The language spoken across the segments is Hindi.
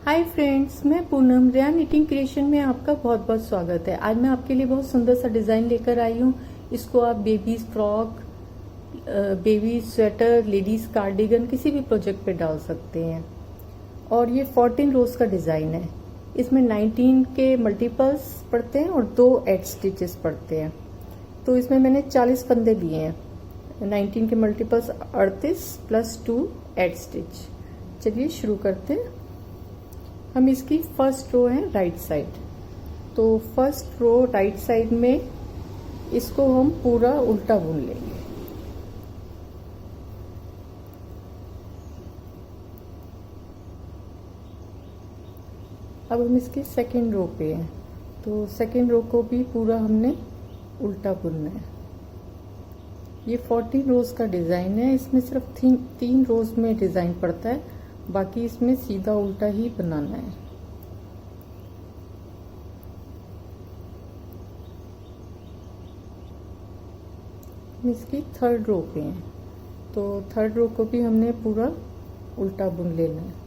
हाय फ्रेंड्स, मैं पूनम रिया निटिंग क्रिएशन में आपका बहुत बहुत स्वागत है। आज मैं आपके लिए बहुत सुंदर सा डिजाइन लेकर आई हूँ। इसको आप babies frock, baby sweater, ladies cardigan किसी भी प्रोजेक्ट पे डाल सकते हैं। और ये 14 रोज का डिजाइन है। इसमें 19 के मल्टीपल्स पड़ते हैं और 2 एड स्टिचेस पड़ते हैं। तो इसमें मैंने 40 फंदे लिए हैं। 19 के मल्टीपल्स 38 प्लस 2 एड स्टिच। चलिए शुरू करते हैं। हम इसकी फर्स्ट रो है राइट साइड, तो फर्स्ट रो राइट साइड में इसको हम पूरा उल्टा बुन लेंगे। अब हम इसकी सेकेंड रो पे हैं, तो सेकेंड रो को भी पूरा हमने उल्टा बुनना है। ये 14 रोज का डिजाइन है। इसमें सिर्फ 3 रोज में डिजाइन पड़ता है, बाकी इसमें सीधा उल्टा ही बनाना है। हम इसकी थर्ड रो पे हैं, तो थर्ड रो को भी हमने पूरा उल्टा बुन लेना है।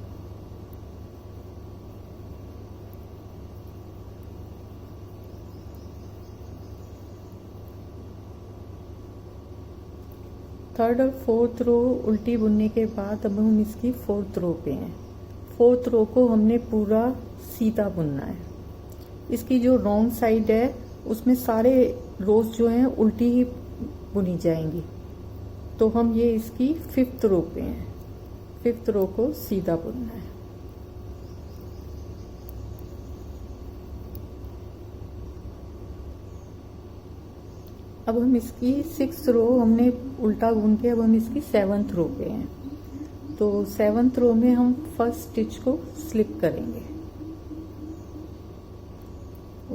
थर्ड और फोर्थ रो उल्टी बुनने के बाद अब हम इसकी फोर्थ रो पे हैं। फोर्थ रो को हमने पूरा सीधा बुनना है। इसकी जो रॉन्ग साइड है उसमें सारे रोज जो हैं उल्टी ही बुनी जाएंगी। तो हम ये इसकी फिफ्थ रो पे हैं। फिफ्थ रो को सीधा बुनना है। अब हम इसकी 6th रो हमने उल्टा बुन के अब हम इसकी 7th रो पे हैं। तो 7th रो में हम फर्स्ट स्टिच को स्लिप करेंगे।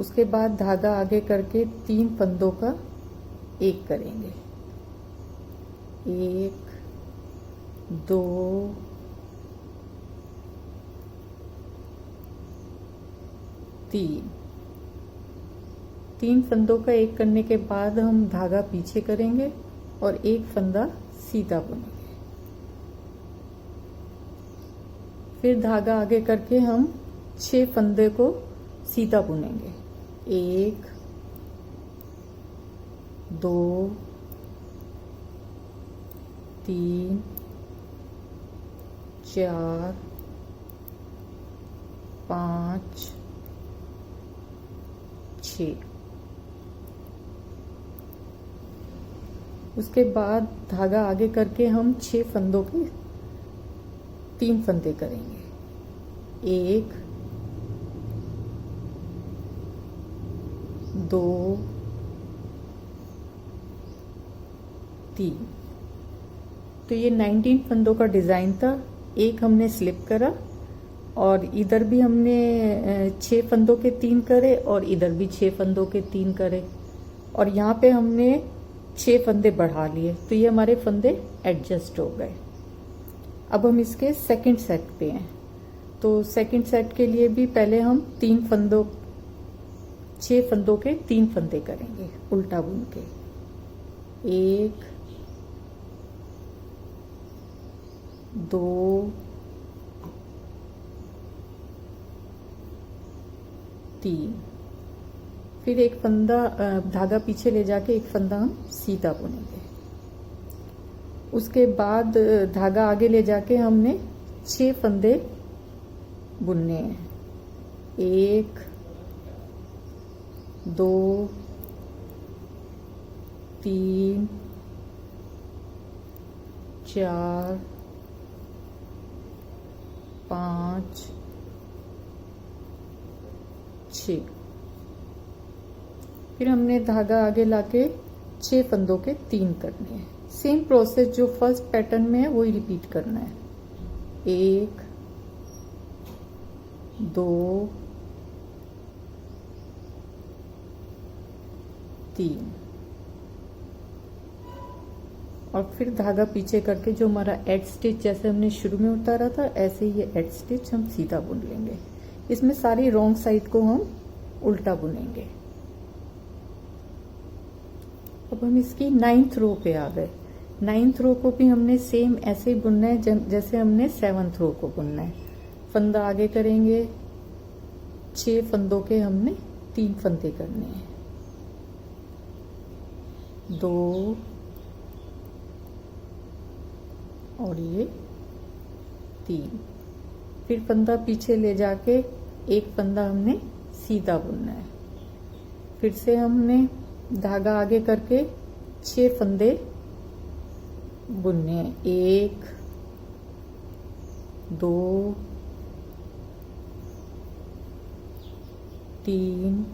उसके बाद धागा आगे करके 3 फंदों का एक करेंगे। 1 2 3 फंदों का एक करने के बाद हम धागा पीछे करेंगे और एक फंदा सीधा बुनेंगे। फिर धागा आगे करके हम 6 फंदे को सीधा बुनेंगे। 1 2 3 4 5 6। उसके बाद धागा आगे करके हम 6 फंदों के 3 फंदे करेंगे। 1 2 3। तो ये 19 फंदों का डिजाइन था। एक हमने स्लिप करा और इधर भी हमने 6 फंदों के 3 करे और इधर भी 6 फंदों के 3 करे और यहाँ पे हमने 6 फंदे बढ़ा लिए, तो ये हमारे फंदे एडजस्ट हो गए। अब हम इसके सेकंड सेट पे हैं, तो सेकंड सेट के लिए भी पहले हम 6 फंदों के 3 फंदे करेंगे उल्टा बुन के। 1 2 3। फिर एक फंदा धागा पीछे ले जाके एक फंदा हम सीधा बुनेंगे। उसके बाद धागा आगे ले जाके हमने 6 फंदे बुनने हैं। 1 2 3 4 5 6। फिर हमने धागा आगे लाके 6 फंदों के 3 करने हैं। सेम प्रोसेस जो फर्स्ट पैटर्न में है वही रिपीट करना है। 1 2 3 और फिर धागा पीछे करके जो हमारा एड स्टिच जैसे हमने शुरू में उतारा था ऐसे ही ये एड स्टिच हम सीधा बुन लेंगे। इसमें सारी रॉन्ग साइड को हम उल्टा बुनेंगे। अब हम इसकी 9th रो पे आ गए। 9th रो को भी हमने सेम ऐसे ही बुनना है जैसे हमने 7th रो को बुनना है। फंदा आगे करेंगे, 6 फंदों के हमने 3 फंदे करने हैं, 2 और ये 3। फिर फंदा पीछे ले जाके एक फंदा हमने सीधा बुनना है। फिर से हमने धागा आगे करके 6 फंदे बुनने हैं, 1 2 3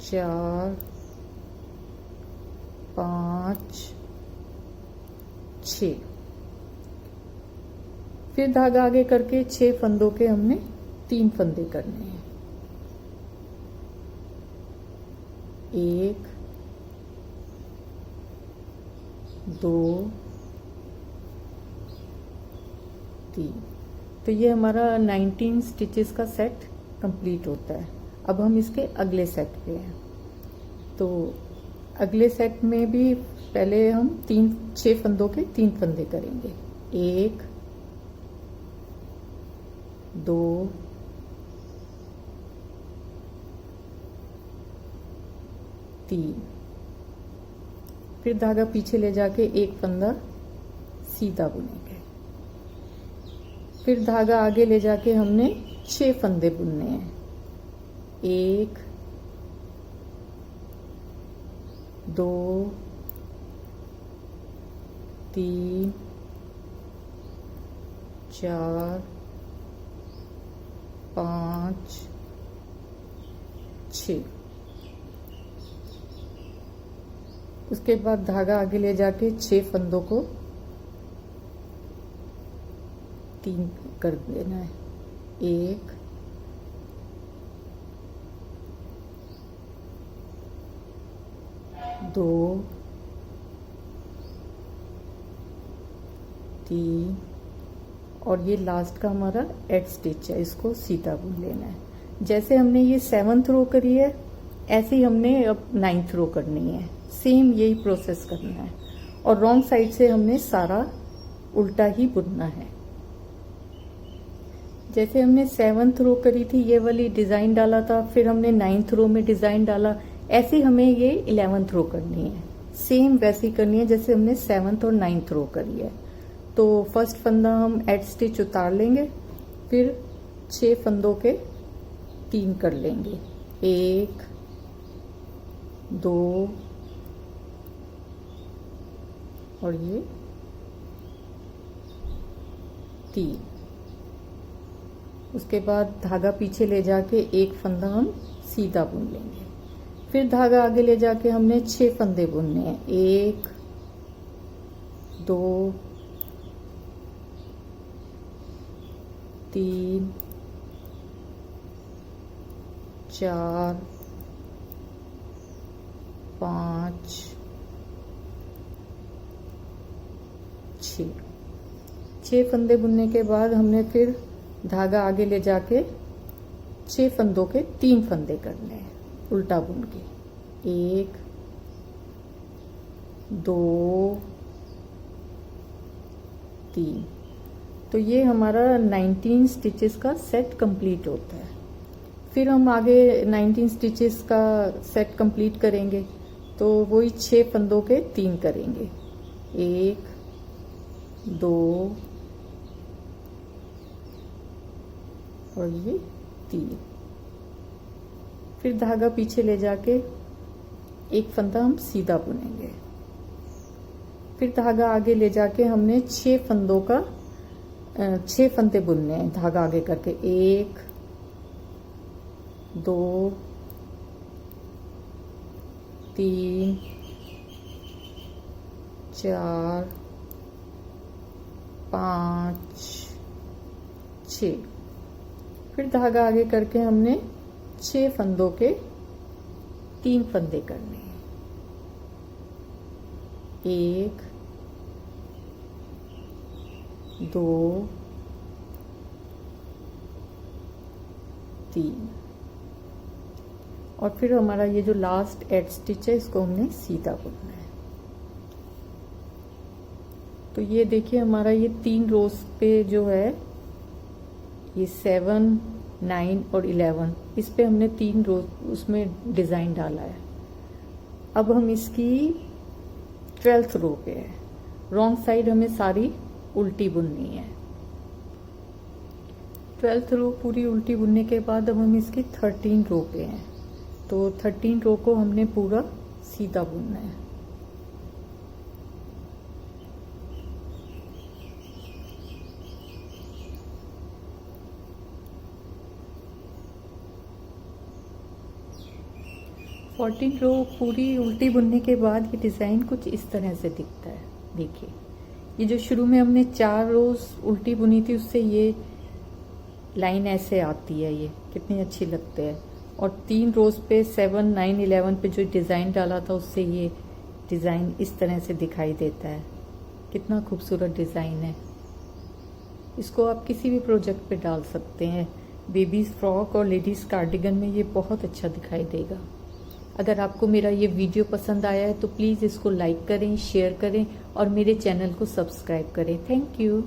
4 5 6। फिर धागा आगे करके 6 फंदों के हमने 3 फंदे करने हैं, 1 2 3। तो ये हमारा 19 स्टिचेस का सेट कंप्लीट होता है। अब हम इसके अगले सेट पे हैं। तो अगले सेट में भी पहले हम 6 फंदों के 3 फंदे करेंगे, 1 2 3। फिर धागा पीछे ले जाके एक फंदा सीधा बुनेंगे। फिर धागा आगे ले जाके हमने 6 फंदे बुनने हैं, 1 2 3 4 5 6। उसके बाद धागा आगे ले जाके 6 फंदों को 3 कर देना है, 1 2 3 और ये लास्ट का हमारा एड स्टिच है, इसको सीधा बुन लेना है। जैसे हमने ये 7th रो करी है, ऐसे ही हमने अब 9th रो करनी है। सेम यही प्रोसेस करना है और रॉन्ग साइड से हमने सारा उल्टा ही बुनना है। जैसे हमने 7th रो करी थी, ये वाली डिजाइन डाला था, फिर हमने 9th रो में डिजाइन डाला, ऐसे हमें ये 11th रो करनी है। सेम वैसी करनी है जैसे हमने 7th और 9th रो करी है। तो फर्स्ट फंदा हम एड स्टिच उतार लेंगे, फिर 6 फंदों के 3 कर लेंगे, 1 2 और ये 3। उसके बाद धागा पीछे ले जाके एक फंदा हम सीधा बुन लेंगे। फिर धागा आगे ले जाके हमने 6 फंदे बुनने हैं, 1 2 3 4 5 6 फंदे बुनने के बाद हमने फिर धागा आगे ले जाके 6 फंदों के 3 फंदे करने हैं उल्टा बुन के, 1 2 3। तो ये हमारा 19 स्टिचेस का सेट कंप्लीट होता है। फिर हम आगे 19 स्टिचेस का सेट कंप्लीट करेंगे, तो वही 6 फंदों के 3 करेंगे, 1 2 और ये 3। फिर धागा पीछे ले जाके एक फंदा हम सीधा बुनेंगे। फिर धागा आगे ले जाके हमने 6 फंदों का 6 फंदे बुनने हैं, धागा आगे करके 1 2 3 4 5 6। फिर धागा आगे करके हमने 6 फंदों के 3 फंदे करने हैं, 1 2 3। और फिर हमारा ये जो लास्ट एड स्टिच है, इसको हमने सीधा बुनना है। तो ये देखिए हमारा ये 3 रोज पे जो है ये 7, 9 और 11 इस पे हमने 3 रोज उसमें डिजाइन डाला है। अब हम इसकी 12th रो पे है, रॉन्ग साइड हमें सारी उल्टी बुननी है। 12th रो पूरी उल्टी बुनने के बाद अब हम इसकी 13 रो पे हैं, तो 13 रो को हमने पूरा सीधा बुनना है। फोर्टीन रो पूरी उल्टी बुनने के बाद ये डिज़ाइन कुछ इस तरह से दिखता है। देखिए ये जो शुरू में हमने 4 रोज उल्टी बुनी थी उससे ये लाइन ऐसे आती है, ये कितनी अच्छी लगते हैं। और 3 रोज पे 7, 9, 11 पे जो डिज़ाइन डाला था उससे ये डिज़ाइन इस तरह से दिखाई देता है। कितना खूबसूरत डिज़ाइन है। इसको आप किसी भी प्रोजेक्ट पे डाल सकते हैं। बेबीज फ्रॉक और लेडीज़ कार्डिगन में ये बहुत अच्छा दिखाई देगा। अगर आपको मेरा ये वीडियो पसंद आया है तो प्लीज़ इसको लाइक करें, शेयर करें और मेरे चैनल को सब्सक्राइब करें। Thank you.